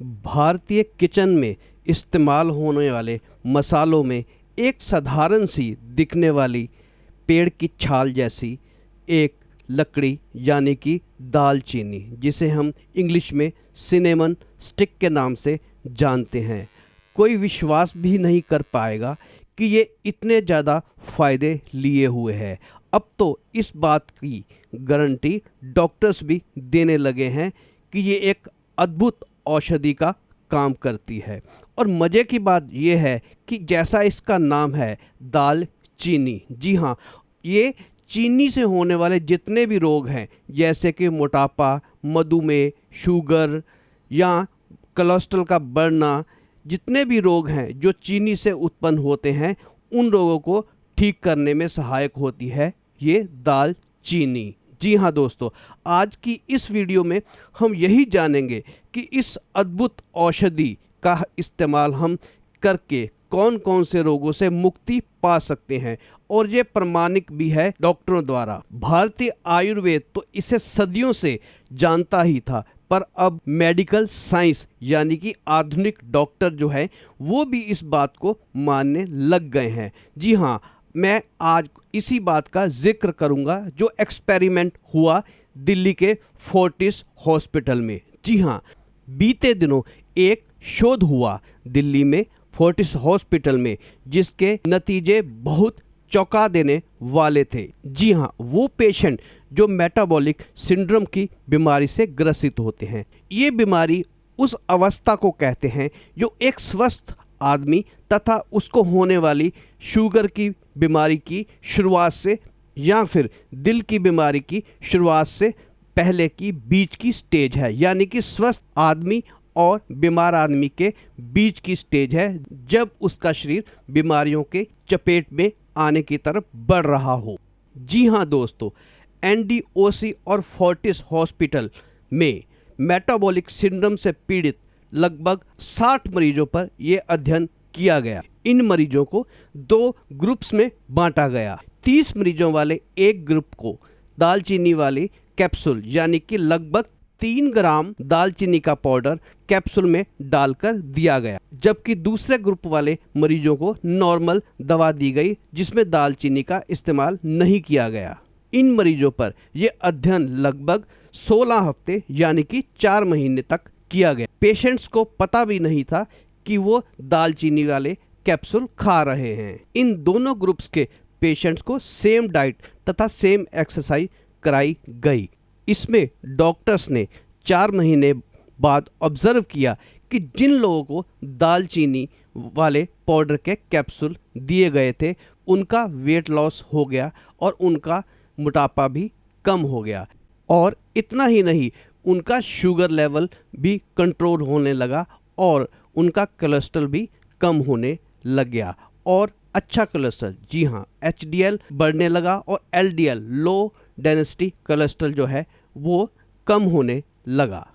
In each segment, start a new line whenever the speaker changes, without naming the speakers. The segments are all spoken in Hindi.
भारतीय किचन में इस्तेमाल होने वाले मसालों में एक साधारण सी दिखने वाली पेड़ की छाल जैसी एक लकड़ी यानी कि दालचीनी, जिसे हम इंग्लिश में सिनेमन स्टिक के नाम से जानते हैं, कोई विश्वास भी नहीं कर पाएगा कि ये इतने ज़्यादा फ़ायदे लिए हुए है। अब तो इस बात की गारंटी डॉक्टर्स भी देने लगे हैं कि ये एक अद्भुत औषधि का काम करती है। और मज़े की बात यह है कि जैसा इसका नाम है दालचीनी, जी हाँ, ये चीनी से होने वाले जितने भी रोग हैं जैसे कि मोटापा, मधुमेह, शुगर या कोलेस्ट्रॉल का बढ़ना, जितने भी रोग हैं जो चीनी से उत्पन्न होते हैं, उन रोगों को ठीक करने में सहायक होती है ये दालचीनी। जी हाँ दोस्तों, आज की इस वीडियो में हम यही जानेंगे कि इस अद्भुत औषधि का इस्तेमाल हम करके कौन कौन से रोगों से मुक्ति पा सकते हैं, और ये प्रमाणित भी है डॉक्टरों द्वारा। भारतीय आयुर्वेद तो इसे सदियों से जानता ही था, पर अब मेडिकल साइंस यानी कि आधुनिक डॉक्टर जो है वो भी इस बात को मानने लग गए हैं। जी हाँ, मैं आज इसी बात का जिक्र करूंगा जो एक्सपेरिमेंट हुआ दिल्ली के फोर्टिस हॉस्पिटल में। जी हाँ, बीते दिनों एक शोध हुआ दिल्ली में फोर्टिस हॉस्पिटल में, जिसके नतीजे बहुत चौंका देने वाले थे। जी हाँ, वो पेशेंट जो मेटाबॉलिक सिंड्रोम की बीमारी से ग्रसित होते हैं। ये बीमारी उस अवस्था को कहते हैं जो एक स्वस्थ आदमी तथा उसको होने वाली शुगर की बीमारी की शुरुआत से या फिर दिल की बीमारी की शुरुआत से पहले की बीच की स्टेज है, यानी कि स्वस्थ आदमी और बीमार आदमी के बीच की स्टेज है, जब उसका शरीर बीमारियों के चपेट में आने की तरफ बढ़ रहा हो। जी हाँ दोस्तों, एनडीओसी और फोर्टिस हॉस्पिटल में मेटाबॉलिक सिंड्रोम से पीड़ित लगभग 60 मरीजों पर यह अध्ययन किया गया। इन मरीजों को 2 ग्रुप्स में बांटा गया। 30 मरीजों वाले एक ग्रुप को दालचीनी वाली कैप्सूल यानी कि लगभग 3 ग्राम दालचीनी का पाउडर कैप्सूल में डालकर दिया गया, जबकि दूसरे ग्रुप वाले मरीजों को नॉर्मल दवा दी गई जिसमें दालचीनी का इस्तेमाल नहीं किया गया। इन मरीजों पर यह अध्ययन लगभग 16 हफ्ते यानी कि 4 महीने तक किया गया। पेशेंट्स को पता भी नहीं था कि वो दालचीनी वाले कैप्सूल खा रहे हैं। इन दोनों ग्रुप्स के पेशेंट्स को सेम डाइट तथा सेम एक्सरसाइज कराई गई। इसमें डॉक्टर्स ने 4 महीने बाद ऑब्जर्व किया कि जिन लोगों को दालचीनी वाले पाउडर के कैप्सूल दिए गए थे उनका वेट लॉस हो गया और उनका मोटापा भी कम हो गया, और इतना ही नहीं, उनका शुगर लेवल भी कंट्रोल होने लगा और उनका कोलेस्ट्रॉल भी कम होने लग गया। और अच्छा कोलेस्ट्रॉल, जी हाँ, एचडीएल बढ़ने लगा और एलडीएल लो डेंसिटी कोलेस्ट्रॉल जो है वो कम होने लगा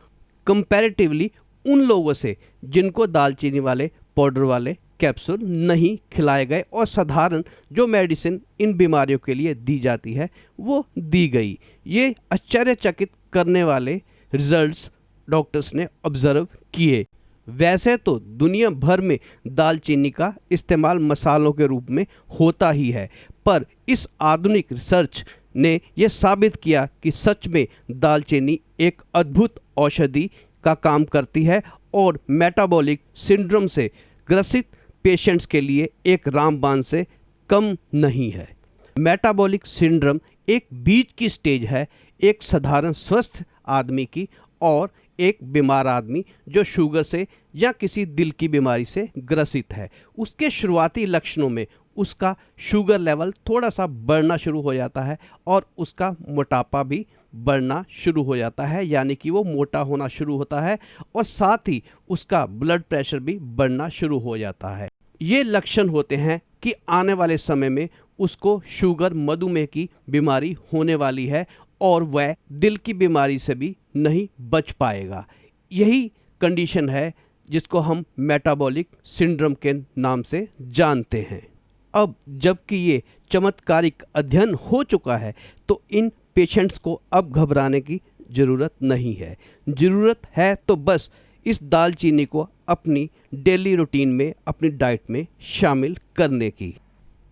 कंपैरेटिवली उन लोगों से जिनको दालचीनी वाले पाउडर वाले कैप्सूल नहीं खिलाए गए, और साधारण जो मेडिसिन इन बीमारियों के लिए दी जाती है वो दी गई। ये आश्चर्यचकित करने वाले रिजल्ट्स डॉक्टर्स ने ऑब्जर्व किए। वैसे तो दुनिया भर में दालचीनी का इस्तेमाल मसालों के रूप में होता ही है, पर इस आधुनिक रिसर्च ने यह साबित किया कि सच में दालचीनी एक अद्भुत औषधि का काम करती है और मेटाबॉलिक सिंड्रोम से ग्रसित पेशेंट्स के लिए एक रामबाण से कम नहीं है। मेटाबॉलिक सिंड्रोम एक बीच की स्टेज है, एक साधारण स्वस्थ आदमी की और एक बीमार आदमी जो शुगर से या किसी दिल की बीमारी से ग्रसित है। उसके शुरुआती लक्षणों में उसका शुगर लेवल थोड़ा सा बढ़ना शुरू हो जाता है और उसका मोटापा भी बढ़ना शुरू हो जाता है, यानी कि वो मोटा होना शुरू होता है, और साथ ही उसका ब्लड प्रेशर भी बढ़ना शुरू हो जाता है। ये लक्षण होते हैं कि आने वाले समय में उसको शुगर मधुमेह की बीमारी होने वाली है और वह दिल की बीमारी से भी नहीं बच पाएगा। यही कंडीशन है जिसको हम मेटाबॉलिक सिंड्रोम के नाम से जानते हैं। अब जबकि ये चमत्कारिक अध्ययन हो चुका है तो इन पेशेंट्स को अब घबराने की ज़रूरत नहीं है। ज़रूरत है तो बस इस दालचीनी को अपनी डेली रूटीन में, अपनी डाइट में शामिल करने की।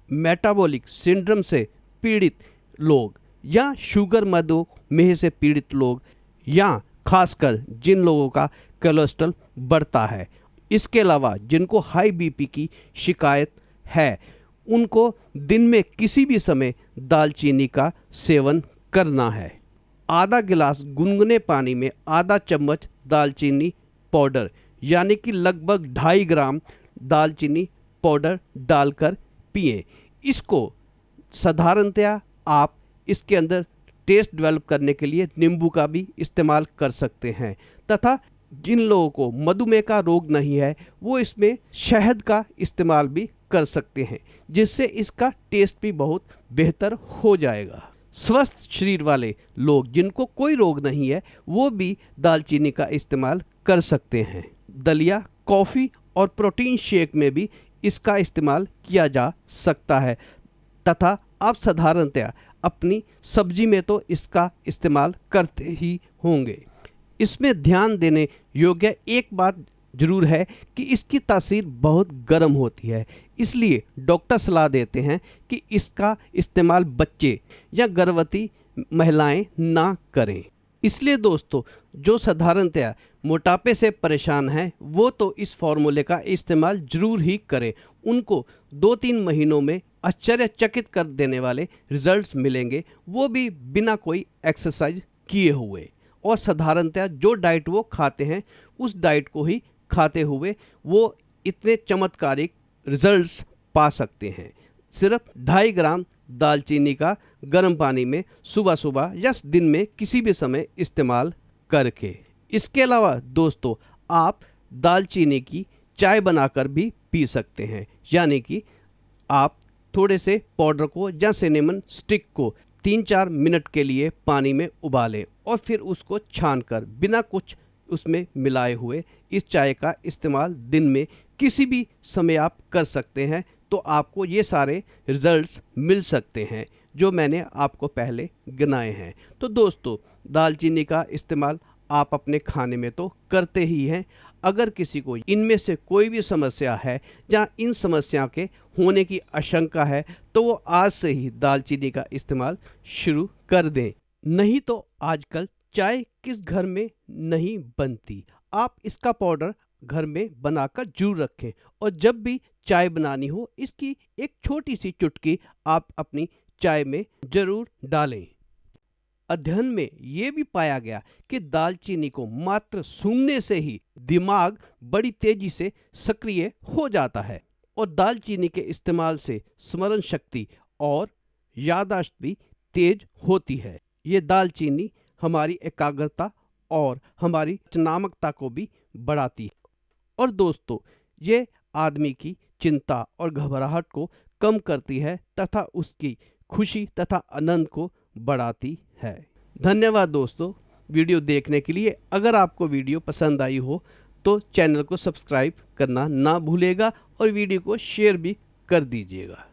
मेटाबॉलिक सिंड्रोम से पीड़ित लोग या शुगर मधुमेह से पीड़ित लोग या खासकर जिन लोगों का कोलेस्ट्रॉल बढ़ता है, इसके अलावा जिनको हाई बीपी की शिकायत है, उनको दिन में किसी भी समय दालचीनी का सेवन करना है। आधा गिलास गुनगुने पानी में आधा चम्मच दालचीनी पाउडर यानी कि लगभग 2.5 ग्राम दालचीनी पाउडर डालकर पिएं। इसको साधारणतया आप इसके अंदर टेस्ट डेवलप करने के लिए नींबू का भी इस्तेमाल कर सकते हैं, तथा जिन लोगों को मधुमेह का रोग नहीं है वो इसमें शहद का इस्तेमाल भी कर सकते हैं, जिससे इसका टेस्ट भी बहुत बेहतर हो जाएगा। स्वस्थ शरीर वाले लोग जिनको कोई रोग नहीं है वो भी दालचीनी का इस्तेमाल कर सकते हैं। दलिया, कॉफ़ी और प्रोटीन शेक में भी इसका इस्तेमाल किया जा सकता है, तथा आप साधारणतया अपनी सब्जी में तो इसका इस्तेमाल करते ही होंगे। इसमें ध्यान देने योग्य एक बात ज़रूर है कि इसकी तासीर बहुत गर्म होती है, इसलिए डॉक्टर सलाह देते हैं कि इसका इस्तेमाल बच्चे या गर्भवती महिलाएं ना करें। इसलिए दोस्तों, जो साधारणतया मोटापे से परेशान हैं वो तो इस फार्मूले का इस्तेमाल ज़रूर ही करें। उनको 2-3 महीनों में आश्चर्यचकित कर देने वाले रिजल्ट्स मिलेंगे, वो भी बिना कोई एक्सरसाइज किए हुए। और साधारणतया जो डाइट वो खाते हैं उस डाइट को ही खाते हुए वो इतने चमत्कारिक रिजल्ट्स पा सकते हैं। सिर्फ 2.5 ग्राम दालचीनी का गर्म पानी में सुबह सुबह या दिन में किसी भी समय इस्तेमाल करके। इसके अलावा दोस्तों, आप दालचीनी की चाय बनाकर भी पी सकते हैं, यानी कि आप थोड़े से पाउडर को या सिनेमन स्टिक को 3-4 मिनट के लिए पानी में उबालें और फिर उसको छानकर बिना कुछ उसमें मिलाए हुए इस चाय का इस्तेमाल दिन में किसी भी समय आप कर सकते हैं। तो आपको ये सारे रिजल्ट्स मिल सकते हैं जो मैंने आपको पहले गिनाए हैं। तो दोस्तों, दालचीनी का इस्तेमाल आप अपने खाने में तो करते ही हैं। अगर किसी को इनमें से कोई भी समस्या है या इन समस्या के होने की आशंका है तो वो आज से ही दालचीनी का इस्तेमाल शुरू कर दें। नहीं तो आजकल चाय किस घर में नहीं बनती। आप इसका पाउडर घर में बनाकर जरूर रखें और जब भी चाय बनानी हो इसकी एक छोटी सी चुटकी आप अपनी चाय में जरूर डालें। अध्ययन में ये भी पाया गया कि दालचीनी को मात्र सूंघने से ही दिमाग बड़ी तेजी से सक्रिय हो जाता है और दालचीनी के इस्तेमाल से स्मरण शक्ति और याददाश्त भी तेज होती है। ये दालचीनी हमारी एकाग्रता और हमारी रचनात्मकता को भी बढ़ाती है और दोस्तों, ये आदमी की चिंता और घबराहट को कम करती है तथा उसकी खुशी तथा आनंद को बढ़ाती है। धन्यवाद दोस्तों वीडियो देखने के लिए। अगर आपको वीडियो पसंद आई हो तो चैनल को सब्सक्राइब करना ना भूलेगा और वीडियो को शेयर भी कर दीजिएगा।